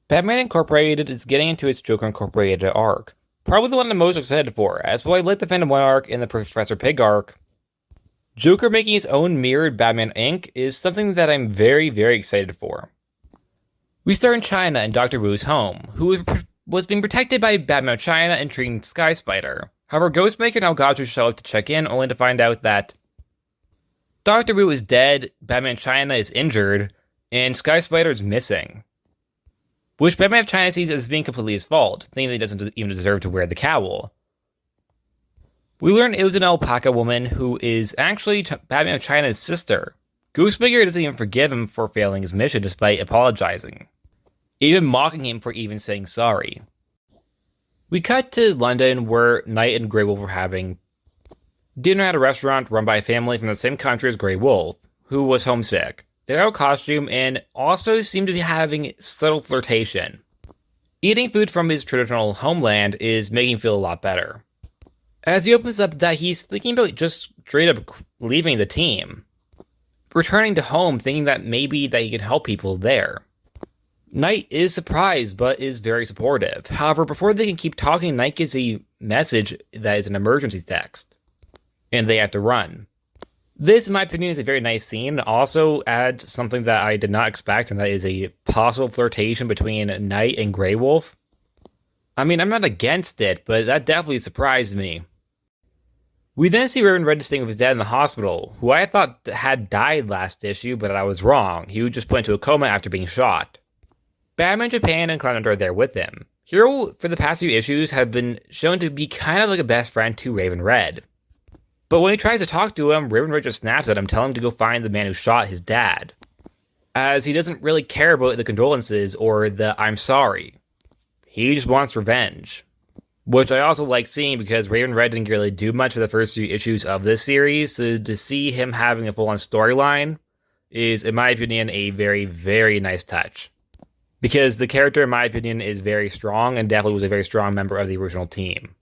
Batman Incorporated is getting into its Joker Incorporated arc. Probably the one I'm most excited for, as while I like the Phantom 1 arc and the Professor Pyg arc, Joker making his own mirrored Batman Inc. is something that I'm very, very excited for. We start in China in Dr. Wu's home, who was being protected by Batman of China and treating Sky Spider. However, Ghost-Maker El Gaucho show up to check in, only to find out that Dr. Wu is dead, Batman of China is injured, and Sky Spider is missing. Which Batman of China sees as being completely his fault, thinking that he doesn't even deserve to wear the cowl. We learn it was an Alpaca woman who is actually Batman of China's sister. Ghostmaker doesn't even forgive him for failing his mission despite apologizing, even mocking him for even saying sorry. We cut to London where Knight and Grey Wolf were having dinner at a restaurant run by a family from the same country as Grey Wolf, who was homesick. They're out of costume and also seem to be having subtle flirtation. Eating food from his traditional homeland is making him feel a lot better, as he opens up that he's thinking about just straight up leaving the team, returning to home thinking that maybe that he can help people there. Knight is surprised but is very supportive. However, before they can keep talking, Knight gets a message that is an emergency text, and they have to run. This, in my opinion, is a very nice scene. Also adds something that I did not expect, and that is a possible flirtation between Knight and Grey Wolf. I mean, I'm not against it, but that definitely surprised me. We then see Raven Red staying with his dad in the hospital, who I thought had died last issue, but I was wrong. He was just put into a coma after being shot. Batman Japan and Clown Hunter are there with him. Hero, for the past few issues, have been shown to be kind of like a best friend to Raven Red. But when he tries to talk to him, Raven Red just snaps at him, telling him to go find the man who shot his dad, as he doesn't really care about the condolences or the I'm sorry. He just wants revenge. Which I also like seeing because Raven Red didn't really do much for the first few issues of this series, so to see him having a full-on storyline is, in my opinion, a very, very nice touch. Because the character, in my opinion, is very strong and definitely was a very strong member of the original team.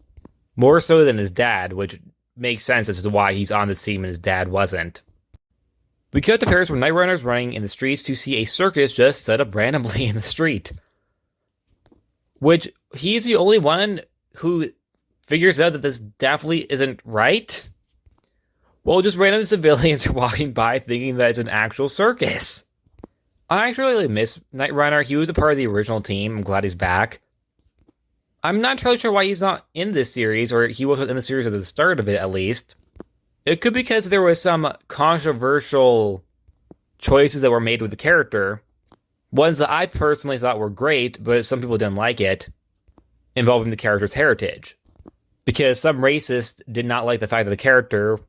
More so than his dad, which makes sense as to why he's on this team and his dad wasn't. We cut to Paris where Night Runner's running in the streets to see a circus just set up randomly in the street. Which, he's the only one who figures out that this definitely isn't right. Well, just random civilians are walking by thinking that it's an actual circus. I actually really miss Night Runner. He was a part of the original team. I'm glad he's back. I'm not entirely sure why he's not in this series, or he wasn't in the series at the start of it, at least. It could be because there was some controversial choices that were made with the character. Ones that I personally thought were great, but some people didn't like it, involving the character's heritage. Because some racists did not like the fact that the character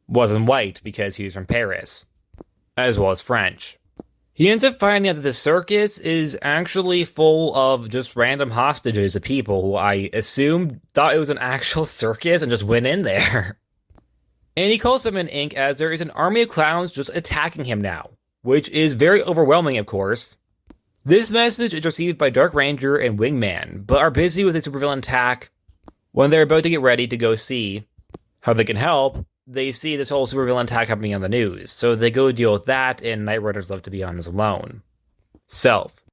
wasn't white because he was from Paris, as well as French. He ends up finding out that the circus is actually full of just random hostages of people who I assumed thought it was an actual circus and just went in there. And he calls Batman Inc. as there is an army of clowns just attacking him now, which is very overwhelming, of course. This message is received by Dark Ranger and Wingman, but are busy with a supervillain attack. When they're about to get ready to go see how they can help, they see this whole supervillain attack happening on the news, so they go deal with that, and Night Runner's left to be on his own. Self.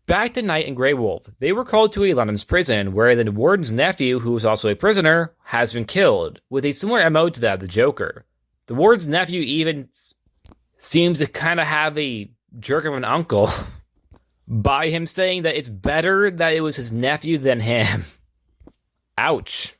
Back to Knight and Grey Wolf. They were called to a London's prison, where the warden's nephew, who is also a prisoner, has been killed, with a similar MO to that of the Joker. The warden's nephew even seems to kind of have a jerk of an uncle, by him saying that it's better that it was his nephew than him. Ouch.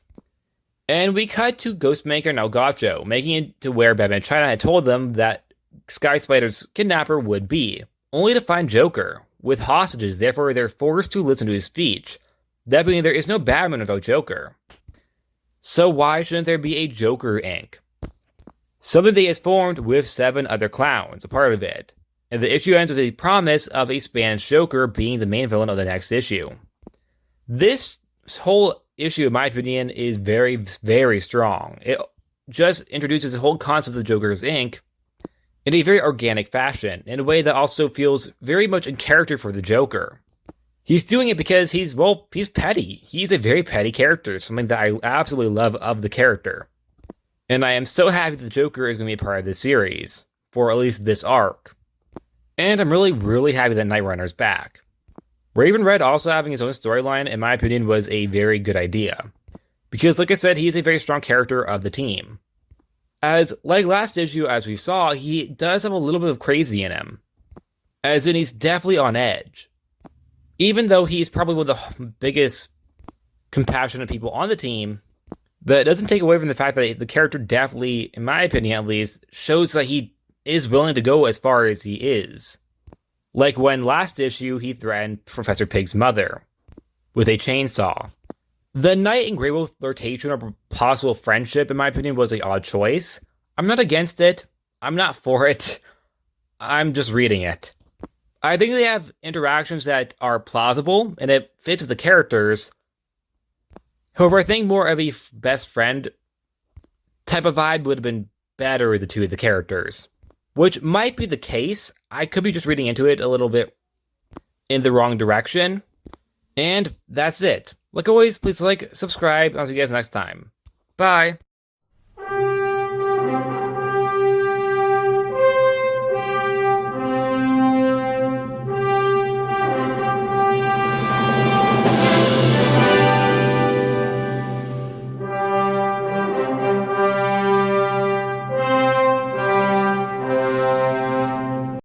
And we cut to Ghost-Maker El Gaucho, making it to where Batman China had told them that Sky Spider's kidnapper would be, only to find Joker, with hostages, therefore they're forced to listen to his speech. That being, there is no Batman without Joker. So why shouldn't there be a Joker Inc.? Something they has formed with 7 other clowns, a part of it. And the issue ends with a promise of a Spanish Joker being the main villain of the next issue. This whole issue, in my opinion, is very, very strong. It just introduces the whole concept of Joker's Inc. in a very organic fashion, in a way that also feels very much in character for the Joker. He's doing it because he's petty. He's a very petty character, something that I absolutely love of the character. And I am so happy that the Joker is going to be a part of this series, for at least this arc. And I'm really, really happy that Night Runner's back. Raven Red also having his own storyline, in my opinion, was a very good idea. Because, like I said, he's a very strong character of the team. As, like last issue, as we saw, he does have a little bit of crazy in him. As in, he's definitely on edge. Even though he's probably one of the biggest compassionate people on the team, that doesn't take away from the fact that the character definitely, in my opinion at least, shows that he is willing to go as far as he is. Like when last issue he threatened Professor Pyg's mother with a chainsaw. The Knight and Grey Wolf flirtation or possible friendship, in my opinion, was an odd choice. I'm not against it. I'm not for it. I'm just reading it. I think they have interactions that are plausible, and it fits with the characters. However, I think more of a best friend type of vibe would have been better with the two of the characters. Which might be the case. I could be just reading into it a little bit in the wrong direction. And that's it. Like always, please like, subscribe, and I'll see you guys next time. Bye!